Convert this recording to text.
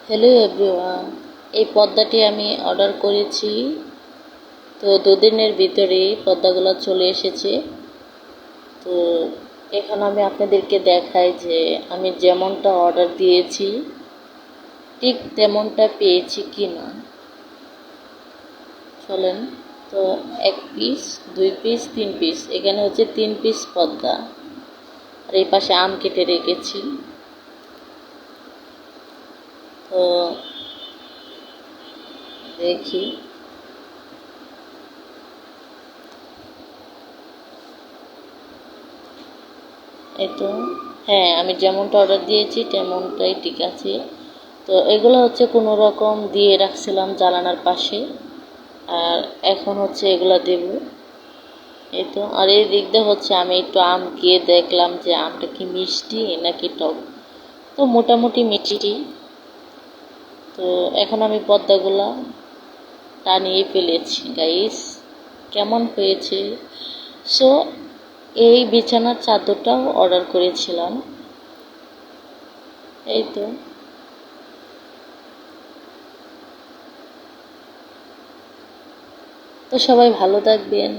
Hello everyone, এই পর্দাটি আমি order করেছি। তো দুদিনের ভিতরেই পর্দাগুলো চলে এসেছে। তো এখন আমি আপনাদেরকে দেখাই যে আমি যেমনটা অর্ডার দিয়েছি ঠিক তেমনটা পেয়েছি কি না। চলেন। তো 1 পিস, 2 পিস, 3 পিস, এখানে হচ্ছে 3 পিস পর্দা। আর এই পাশে আম কেটে রেখেছি। তো দেখি। এই তো, হ্যাঁ, আমি যেমনটা অর্ডার দিয়েছি তেমনটাই ঠিক আছে। তো এগুলো হচ্ছে কোনো রকম দিয়ে রাখছিলাম জানালার পাশে, আর এখন হচ্ছে এগুলা দেব। এই তো, আর এই দিক দিয়ে হচ্ছে আমি একটু আম খেয়ে দেখলাম যে আমটা কি মিষ্টি নাকি টক। তো মোটামুটি মিষ্টি। তো এখন আমি পর্দাগুলা টানিয়ে ফেলেছি গাইস, কেমন হয়েছে। সো এই বিছানার চাদরটাও অর্ডার করেছিলাম। এই তো। তো সবাই ভালো থাকবেন।